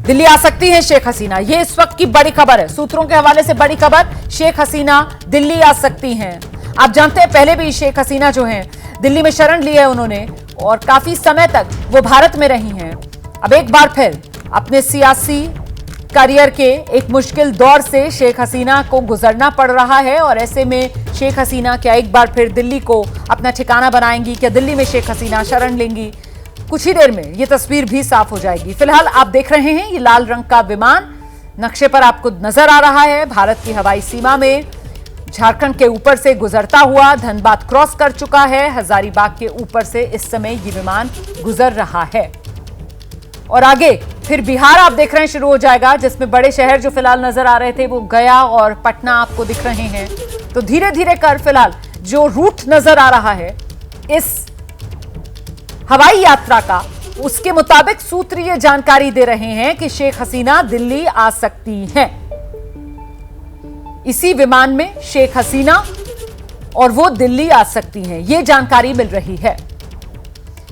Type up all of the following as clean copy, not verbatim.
दिल्ली आ सकती है शेख हसीना, ये इस वक्त की बड़ी खबर है। सूत्रों के हवाले से बड़ी खबर, शेख हसीना दिल्ली आ सकती हैं। आप जानते हैं पहले भी शेख हसीना जो हैं दिल्ली में शरण ली है उन्होंने, और काफी समय तक वो भारत में रही हैं। अब एक बार फिर अपने सियासी करियर के एक मुश्किल दौर से शेख हसीना को गुजरना पड़ रहा है, और ऐसे में शेख हसीना क्या एक बार फिर दिल्ली को अपना ठिकाना बनाएंगी? क्या दिल्ली में शेख हसीना शरण लेंगी? कुछ ही देर में ये तस्वीर भी साफ हो जाएगी। फिलहाल आप देख रहे हैं ये लाल रंग का विमान नक्शे पर आपको नजर आ रहा है। भारत की हवाई सीमा में झारखंड के ऊपर से गुजरता हुआ धनबाद क्रॉस कर चुका है। हजारीबाग के ऊपर से इस समय ये विमान गुजर रहा है, और आगे फिर बिहार आप देख रहे हैं शुरू हो जाएगा, जिसमें बड़े शहर जो फिलहाल नजर आ रहे थे वो गया और पटना आपको दिख रहे हैं। तो धीरे धीरे कर फिलहाल जो रूट नजर आ रहा है इस हवाई यात्रा का, उसके मुताबिक सूत्र ये जानकारी दे रहे हैं कि शेख हसीना दिल्ली आ सकती हैं। इसी विमान में शेख हसीना और वो दिल्ली आ सकती हैं, ये जानकारी मिल रही है।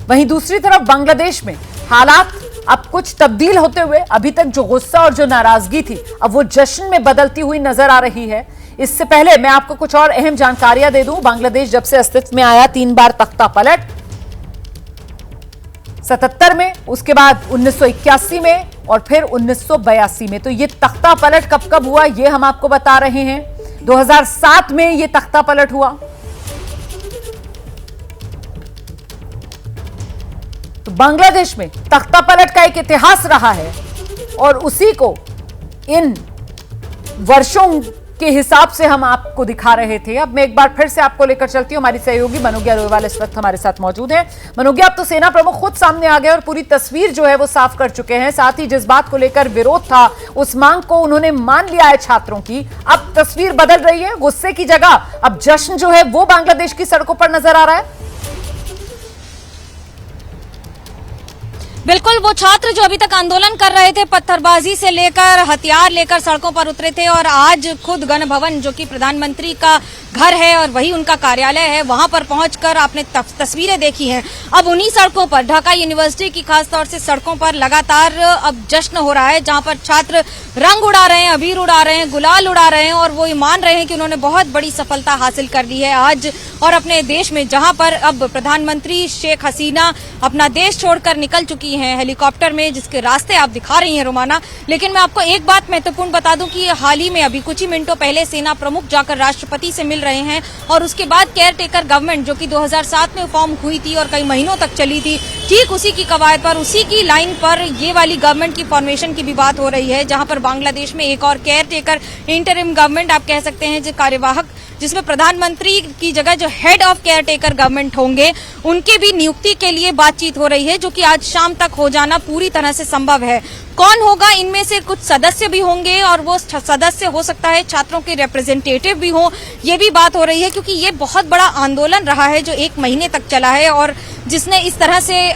वहीं दूसरी तरफ बांग्लादेश में हालात अब कुछ तब्दील होते हुए, अभी तक जो गुस्सा और जो नाराजगी थी अब वो जश्न में बदलती हुई नजर आ रही है। इससे पहले मैं आपको कुछ और अहम जानकारियां दे दूं। बांग्लादेश जब से अस्तित्व में आया 3 बार तख्ता पलट, 77 में, उसके बाद 1981 में और फिर 1982 में। तो ये तख्ता पलट कब कब हुआ ये हम आपको बता रहे हैं। 2007 में ये तख्ता पलट हुआ। तो बांग्लादेश में तख्ता पलट का एक इतिहास रहा है, और उसी को इन वर्षों के हिसाब से हम आपको दिखा रहे थे। अब मैं एक बार फिर से आपको लेकर चलती हूं। हमारी सहयोगी मनोज्ञा रोयवाल इस वक्त हमारे साथ मौजूद है। मनोज्ञा, अब तो सेना प्रमुख खुद सामने आ गए और पूरी तस्वीर जो है वो साफ कर चुके हैं। साथ ही जिस बात को लेकर विरोध था उस मांग को उन्होंने मान लिया है छात्रों की। अब तस्वीर बदल रही है, गुस्से की जगह अब जश्न जो है वो बांग्लादेश की सड़कों पर नजर आ रहा है। बिल्कुल, वो छात्र जो अभी तक आंदोलन कर रहे थे, पत्थरबाजी से लेकर हथियार लेकर सड़कों पर उतरे थे, और आज खुद गण भवन जो कि प्रधानमंत्री का घर है और वही उनका कार्यालय है, वहां पर पहुंचकर आपने तस्वीरें देखी हैं। अब उन्हीं सड़कों पर, ढाका यूनिवर्सिटी की खासतौर से सड़कों पर लगातार अब जश्न हो रहा है, जहां पर छात्र रंग उड़ा रहे हैं, अबीर उड़ा रहे हैं, गुलाल उड़ा रहे हैं, और वो ये मान रहे हैं कि उन्होंने बहुत बड़ी सफलता हासिल कर ली है आज। और अपने देश में जहां पर अब प्रधानमंत्री शेख हसीना अपना देश छोड़कर निकल चुकी हैं हेलीकॉप्टर में, जिसके रास्ते आप दिखा रही हैं रोमाना। लेकिन मैं आपको एक बात महत्वपूर्ण बता दूं कि हाल ही में अभी कुछ ही मिनटों पहले सेना प्रमुख जाकर राष्ट्रपति से मिल रहे हैं, और उसके बाद केयर टेकर गवर्नमेंट जो कि 2007 में फॉर्म हुई थी और कई महीनों तक चली थी, ठीक उसी की कवायद पर, उसी की लाइन पर ये वाली गवर्नमेंट की फॉर्मेशन की भी बात हो रही है, जहां पर बांग्लादेश में एक और केयर टेकर इंटरिम गवर्नमेंट आप कह सकते हैं, जो कार्यवाहक, जिसमें प्रधानमंत्री की जगह जो head of care taker government होंगे उनके भी नियुक्ति के लिए बातचीत हो रही है, जो कि आज शाम तक हो जाना पूरी तरह से संभव है। कौन होगा? इनमें से कुछ सदस्य भी होंगे, और वो सदस्य हो सकता है छात्रों के रिप्रेजेंटेटिव भी हो, ये भी बात हो रही है, क्योंकि ये बहुत बड़ा आंदोलन रहा है जो 1 महीने तक चला है, और जिसने इस तरह से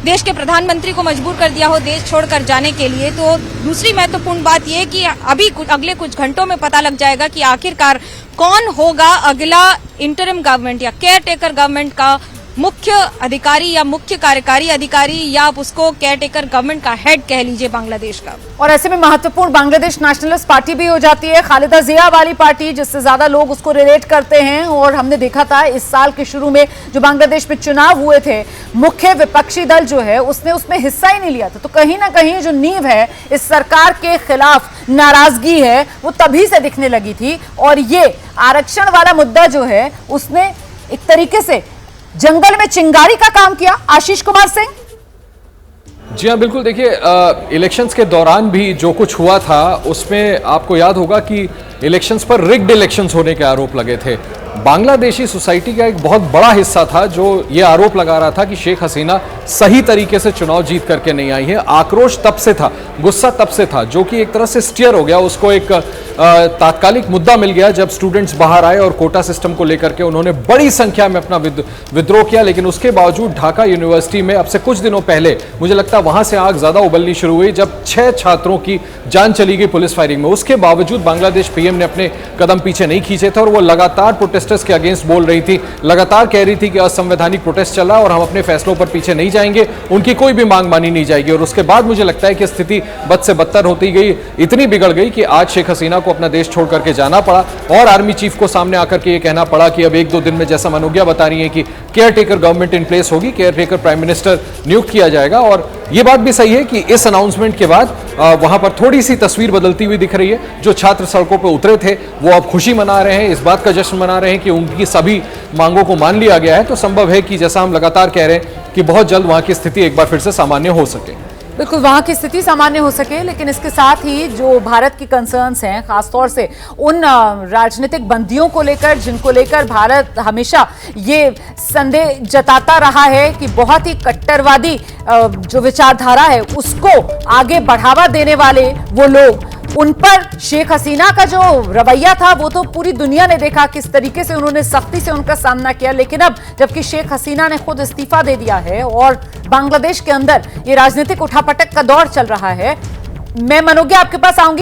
देश के प्रधानमंत्री को मजबूर कर दिया हो देश छोड़कर जाने के लिए। तो दूसरी महत्वपूर्ण बात यह कि अभी अगले कुछ घंटों में पता लग जाएगा कि आखिरकार कौन होगा अगला इंटरिम गवर्नमेंट या केयर टेकर गवर्नमेंट का मुख्य अधिकारी या मुख्य कार्यकारी अधिकारी, या आप उसको केयर टेकर गवर्नमेंट का हेड कह लीजिए बांग्लादेश का। और ऐसे में महत्वपूर्ण बांग्लादेश नेशनलिस्ट पार्टी भी हो जाती है, खालिदा जिया वाली पार्टी, जिससे ज्यादा लोग उसको रिलेट करते हैं। और हमने देखा था इस साल के शुरू में जो बांग्लादेश में चुनाव हुए थे, मुख्य विपक्षी दल जो है उसने उसमें हिस्सा ही नहीं लिया था। तो कहीं ना कहीं जो नींव है इस सरकार के खिलाफ नाराजगी है वो तभी से दिखने लगी थी, और ये आरक्षण वाला मुद्दा जो है उसने एक तरीके से जंगल में चिंगारी का काम किया। आशीष कुमार सिंह। जी हाँ, बिल्कुल। देखिए, इलेक्शंस के दौरान भी जो कुछ हुआ था उसमें आपको याद होगा कि इलेक्शंस पर रिग्ड इलेक्शंस होने के आरोप लगे थे। बांग्लादेशी सोसाइटी का एक बहुत बड़ा हिस्सा था जो ये आरोप लगा रहा था कि शेख हसीना सही तरीके से चुनाव जीत करके नहीं आई है। आक्रोश तब से था, गुस्सा तब से था, जो कि एक तरह से स्टीयर हो गया, उसको एक तात्कालिक मुद्दा मिल गया जब स्टूडेंट्स बाहर आए और कोटा सिस्टम को लेकर के उन्होंने बड़ी संख्या में अपना विद्रोह किया। लेकिन उसके बावजूद ढाका यूनिवर्सिटी में अब से कुछ दिनों पहले मुझे लगता है वहां से आग ज्यादा उबलनी शुरू हुई जब 6 छात्रों की जान चली गई पुलिस फायरिंग में। उसके बावजूद बांग्लादेश पीएम ने अपने कदम पीछे नहीं खींचे थे और वो लगातार प्रोटेस्टर्स के अगेंस्ट बोल रही थी, लगातार कह रही थी कि असंवैधानिक प्रोटेस्ट चल रहा है और हम अपने फैसलों पर पीछे नहीं जाएंगे, उनकी कोई भी मांग मानी नहीं जाएगी। और उसके बाद मुझे लगता है कि स्थिति बद से बदतर होती गई, इतनी बिगड़ गई कि आज शेख हसीना को अपना देश छोड़ करके जाना पड़ा और आर्मी चीफ को सामने आकर के ये कहना पड़ा कि अब 1-2 दिन में, जैसा मनोज्ञा बता रही है, कि care taker government in place होगी, केयर टेकर प्राइम मिनिस्टर नियुक्त किया जाएगा। और ये बात भी सही है कि इस अनाउंसमेंट के बाद वहां पर थोड़ी सी तस्वीर बदलती हुई दिख रही है। जो छात्र सड़कों पर उतरे थे वो अब खुशी मना रहे हैं, इस बात का जश्न मना रहे हैं कि उनकी सभी मांगों को मान लिया गया है। तो संभव है कि जैसा हम लगातार कह रहे हैं कि बहुत जल्द वहां की स्थिति एक बार फिर से सामान्य हो सके। बिल्कुल, वहां की स्थिति सामान्य हो सके, लेकिन इसके साथ ही जो भारत की कंसर्न्स हैं, खासतौर से उन राजनीतिक बंदियों को लेकर जिनको लेकर भारत हमेशा ये संदेह जताता रहा है कि बहुत ही कट्टरवादी जो विचारधारा है उसको आगे बढ़ावा देने वाले वो लोग, उन पर शेख हसीना का जो रवैया था वो तो पूरी दुनिया ने देखा किस तरीके से उन्होंने सख्ती से उनका सामना किया। लेकिन अब जबकि शेख हसीना ने खुद इस्तीफा दे दिया है और बांग्लादेश के अंदर ये राजनीतिक उठापटक का दौर चल रहा है, मैं मनोज्ञा आपके पास आऊंगी।